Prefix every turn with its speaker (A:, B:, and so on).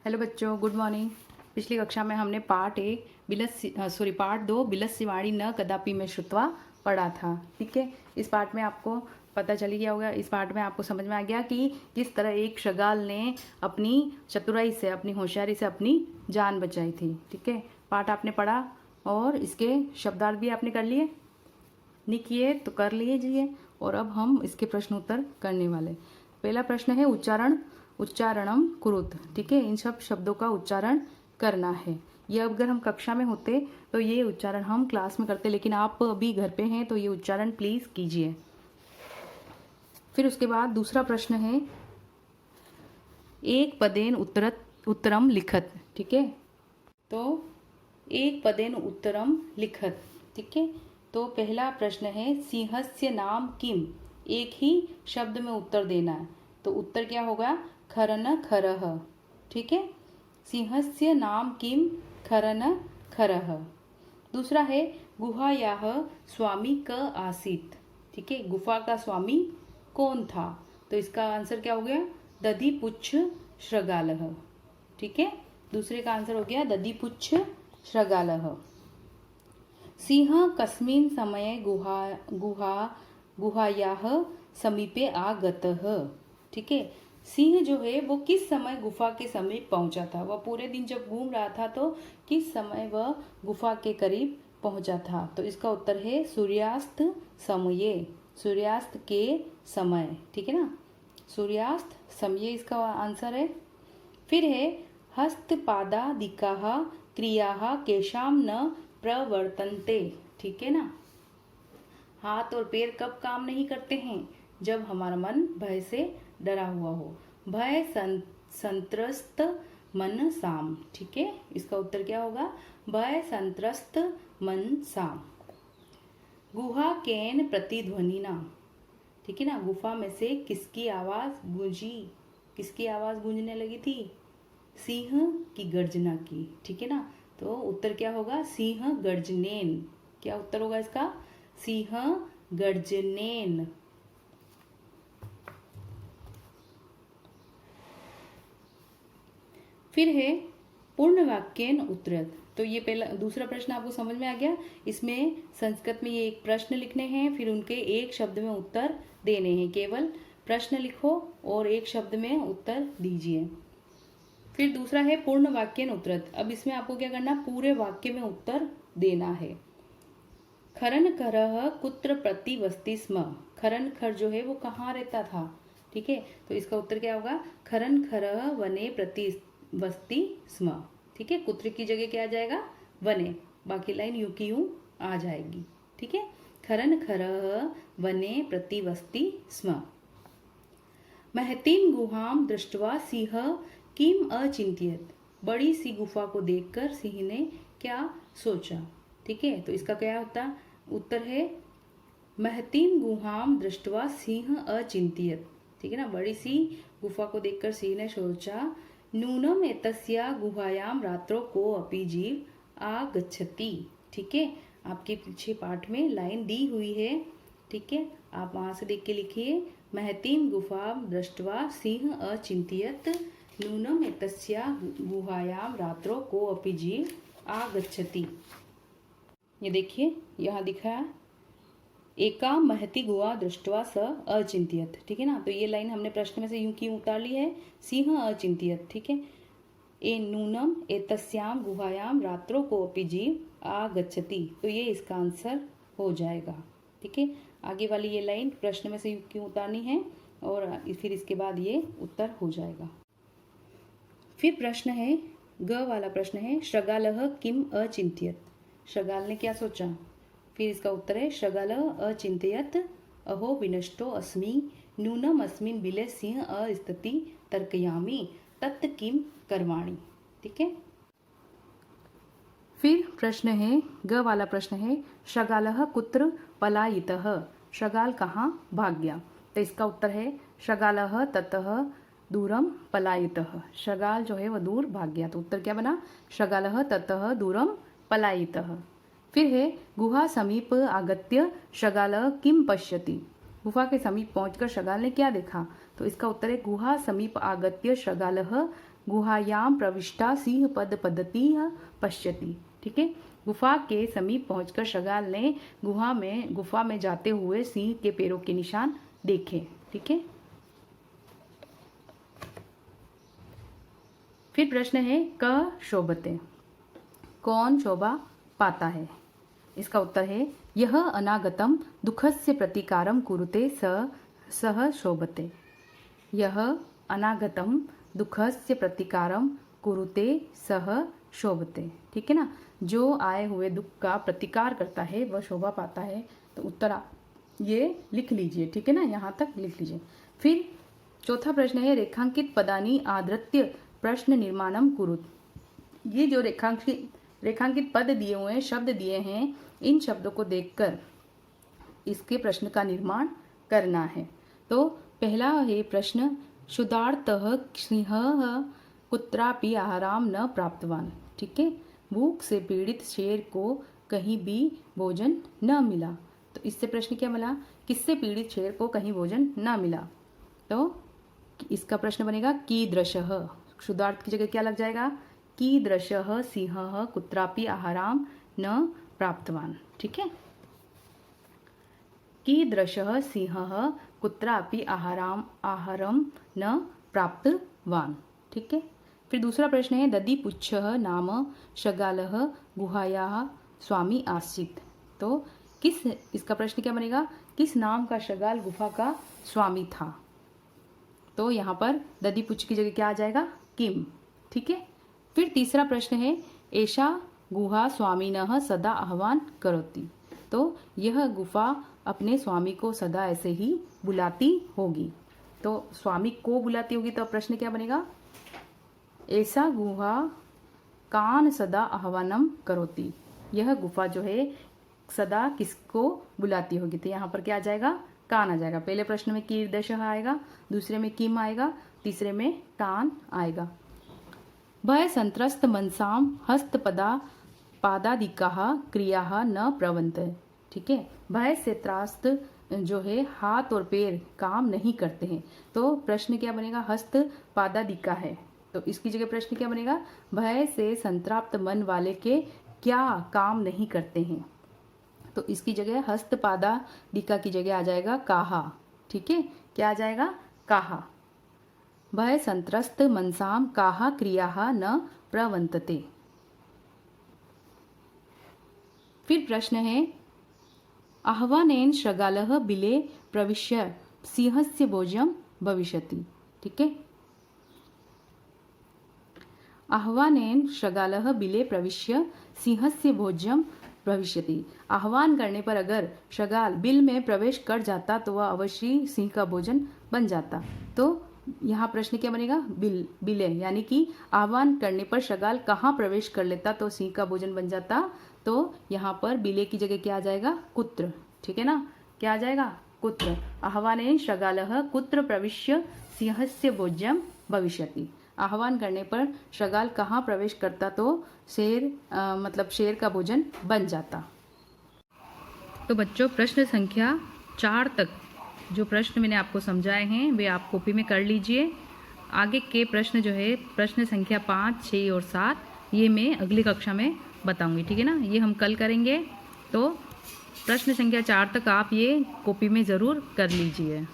A: Hello बच्चों, good morning. पिछली कक्षा में हमने पार्ट 2 बिलस्य वाणी न कदापि में श्रुत्वा पढ़ा था। ठीक है, इस पार्ट में आपको पता चल गया होगा। इस पार्ट में आपको समझ में आ गया कि किस तरह एक शगाल ने अपनी चतुराई से, अपनी होशियारी से अपनी जान बचाई थी। ठीक है, पार्ट आपने पढ़ा और इसके शब्दार्थ भी आपने कर लिए। नहीं किए तो कर लीजिए। और अब हम इसके प्रश्न उत्तर करने वाले। पहला प्रश्न है उच्चारणम कुरुत। ठीक है, इन सब शब्दों का उच्चारण करना है। ये अगर हम कक्षा में होते तो ये उच्चारण हम क्लास में करते, लेकिन आप अभी घर पे हैं तो ये उच्चारण प्लीज कीजिए। फिर उसके बाद दूसरा प्रश्न है एक पदेन उत्तरम लिखत। ठीक है, तो एक पदेन उत्तरम लिखत। ठीक है, तो पहला प्रश्न है सिंहस्य नाम किम। एक ही शब्द में उत्तर देना है, तो उत्तर क्या होगा? खरन खरह। ठीक है, सिंहस्य नाम किम खरन खरह। दूसरा है गुहायाह स्वामी क आसीत। ठीक है, गुफा का स्वामी कौन था? तो इसका आंसर क्या हो गया? दधिपुच्छ श्रगालः। ठीक है, दूसरे का आंसर हो गया दधिपुच्छ श्रगालः। सिंह कस्मिन् समये गुहायाः समीपे आगतः। ठीक है, सिंह जो है वो किस समय गुफा के समीप पहुंचा था? वह पूरे दिन जब घूम रहा था तो किस समय वह गुफा के करीब पहुंचा था? तो इसका उत्तर है सूर्यास्त समये, सूर्यास्त के समय। ठीक है ना, सूर्यास्त समय इसका आंसर है। फिर है हस्तपादादिकाः क्रियाः केशाम न प्रवर्तन्ते। ठीक है ना, हाथ और पैर कब काम नहीं करते हैं? जब हमारा मन भय से डरा हुआ हो। भय संत्रस्त मन साम। ठीक है, इसका उत्तर क्या होगा? भय संत्रस्त मन साम। गुहा केन प्रतिध्वनिना। ठीक है ना, गुफा में से किसकी आवाज गूंजी? किसकी आवाज गूंजने लगी थी? सिंह की गर्जना की। ठीक है ना, तो उत्तर क्या होगा? सिंह गर्जनेन। क्या उत्तर होगा इसका? सिंह गर्जनेन। फिर है पूर्ण वाक्यन उत्तरत। तो ये पहला दूसरा प्रश्न आपको समझ में आ गया। इसमें संस्कृत में ये एक प्रश्न लिखने हैं, फिर उनके एक शब्द में उत्तर देने हैं। केवल प्रश्न लिखो और एक शब्द में उत्तर दीजिए। फिर दूसरा है पूर्ण वाक्यन उत्तरत। अब इसमें आपको क्या करना? पूरे वाक्य में उत्तर देना है। खरन खरह कुत्र प्रतिवस्ति स्म। खरन खर जो है वो कहाँ रहता था? ठीक है, तो इसका उत्तर क्या होगा? खरन खरह वने प्रतिवस्ति स्म। ठीक है, कुत्र की जगह क्या आ जाएगा? वने। बाकी लाइन यूं की यूं आ जाएगी। ठीक है, खरन खरह वने प्रतिवस्ति स्म। महतीम गुहाम दृष्टवा सिंह किम अचिंत्यत। बड़ी सी गुफा को देखकर सिंह ने क्या सोचा? ठीक है, तो इसका क्या होता? उत्तर है महतीम गुहाम दृष्टवा सिंह अचिंत्यत। ठीक है ना, बड़ी सी गुफा को देखकर सिंह ने सोचा नूनम एतस्या गुहायाम रात्रो को अपि जीव आगच्छति। ठीक है, आपके पीछे पाठ में लाइन दी हुई है। ठीक है, आप वहां से देख के लिखिए महतीम गुफा दृष्टवा सिंह अचिंत्यत नूनम एतस्या गुहायाम रात्रो को अपि जीव आगच्छति। ये देखिए यहाँ दिखा एका महती गुहा दृष्टवा स अचिंत्यत। ठीक है ना, तो ये लाइन हमने प्रश्न में से यूं की उतार ली है, सिंह अचिंत्यत। ठीक है, ए नूनम एतस्याम गुहायाम रात्रो को अपि जीव आगच्छति, तो ये इसका आंसर हो जाएगा। ठीक है, आगे वाली ये लाइन प्रश्न में से क्यों उतारनी है और फिर इसके बाद ये उत्तर हो जाएगा। फिर प्रश्न है ग वाला प्रश्न है श्रगालः किम अचिंत्यत। श्रगाल ने क्या सोचा? फिर इसका उत्तर है श्रगालः अचिंत्यत अहो विनष्टो अस्मि नूनम अस्मिन् बिले सिंह अस्ति तर्कयामि तत् किम करवाणि। ठीक है, फिर प्रश्न है ग वाला प्रश्न है श्रगालः कुत्र पलायितः। श्रगाल कहाँ भाग गया? तो इसका उत्तर है श्रगालः ततः दूरम पलायितः। श्रगाल जो है वह दूर भाग गया, तो उत्तर क्या बना? श्रगालः ततः दूरम पलायितः। फिर है गुहा समीप आगत्य श्रगालः किम पश्यति। गुफा के समीप पहुंचकर श्रगाल ने क्या देखा? तो इसका उत्तर है गुहा समीप आगत्य श्रगालः गुहायाम प्रविष्टा सिंह पद पद्धति पश्यति। ठीक है, गुफा के समीप पहुंचकर शगाल ने गुफा में जाते हुए सिंह के पैरों के निशान देखे। ठीक है, फिर प्रश्न है क शोभते, कौन शोभा पाता है? इसका उत्तर है यह अनागतम दुखस्य प्रतिकारम कुरुते सह शोभते। यह अनागतम दुखस्य प्रतिकारम कुरुते सह शोभते। ठीक है ना, जो आए हुए दुख का प्रतिकार करता है वह शोभा पाता है। तो उत्तर ये लिख लीजिए। ठीक है ना, यहाँ तक लिख लीजिए। फिर चौथा प्रश्न है रेखांकित पदानी आधृत्य प्रश्न निर्माणम कुरुत। ये जो रेखांकित पद दिए हुए हैं, शब्द दिए हैं, इन शब्दों को देखकर इसके प्रश्न का निर्माण करना है। तो पहला है प्रश्न, क्षुधार्तः सिंहः कुत्रापि आहाराम न प्राप्तवान। ठीक है, भूख से पीड़ित शेर को कहीं भी भोजन न मिला। तो इससे प्रश्न क्या मिला, किससे पीड़ित शेर को कहीं भोजन न मिला? तो इसका प्रश्न बनेगा कीदृशः। क्षुधार्थ की जगह क्या लग जाएगा, कीदृशः सिंहः कुत्रापि आहाराम न प्राप्तवान। ठीक है, कीदृशः सिंहः कुत्रापि आहारम न प्राप्तवान। ठीक है, फिर दूसरा प्रश्न है दधिपुच्छः नाम शगालः गुहायाः स्वामी आसीत्। तो इसका प्रश्न क्या बनेगा, किस नाम का शगाल गुफा का स्वामी था? तो यहाँ पर दधिपुच्छ की जगह क्या आ जाएगा, किम। ठीक है, फिर तीसरा प्रश्न है एषा गुहा स्वामिनः सदा आह्वान करोति। तो यह गुफा अपने स्वामी को सदा ऐसे ही बुलाती होगी। तो स्वामी को बुलाती होगी, तो प्रश्न क्या बनेगा, ऐसा गुहा कान सदा आह्वानम करोति। यह गुफा जो है सदा किसको बुलाती होगी? तो यहाँ पर क्या आ जाएगा, कान आ जाएगा। पहले प्रश्न में कीदृशः आएगा, दूसरे में किम आएगा, तीसरे में कान आएगा। भय संत्रस्त मनसाम हस्तपदा पादादिकाः क्रियाः न प्रवन्त। ठीक है, भय से त्रास्त जो है हाथ और पैर काम नहीं करते हैं। तो प्रश्न क्या बनेगा, हस्त पादादिका है। तो इसकी जगह प्रश्न क्या बनेगा, भय से संत्राप्त मन वाले के क्या काम नहीं करते हैं? तो इसकी जगह हस्त पादादिका की जगह आ जाएगा काहा। ठीक है, क्या आ जाएगा, काहा। भय संत्रस्त मनसाम काहा क्रियाः न प्रवन्तते। फिर प्रश्न है आह्वानेन शगालः बिले प्रविश्य सिंहस्य भोज्यं भविष्यति। ठीक है, आह्वानेन शगालः बिले प्रविश्य सिंहस्य भोज्यं भविष्यति। आह्वान करने पर अगर शगाल बिल में प्रवेश कर जाता तो वह अवश्य सिंह का भोजन बन जाता। तो यहाँ प्रश्न क्या बनेगा, बिले, यानी कि आह्वान करने पर शगाल कहाँ प्रवेश कर लेता तो सिंह का भोजन बन जाता। तो यहाँ पर बिले की जगह क्या आ जाएगा, कुत्र। ठीक है ना, क्या आ जाएगा, कुत्र। आह्वानेन शगालः कुत्र प्रविश्य सिंहस्य भोज्यं भविष्यति। आह्वान करने पर शगाल कहाँ प्रवेश करता तो शेर का भोजन बन जाता। तो बच्चों, प्रश्न संख्या 4 तक जो प्रश्न मैंने आपको समझाए हैं वे आप कॉपी में कर लीजिए। आगे के प्रश्न जो है प्रश्न संख्या 5, 6 और 7 ये मैं अगली कक्षा में बताऊंगी। ठीक है ना, ये हम कल करेंगे। तो प्रश्न संख्या 4 तक आप ये कॉपी में ज़रूर कर लीजिए।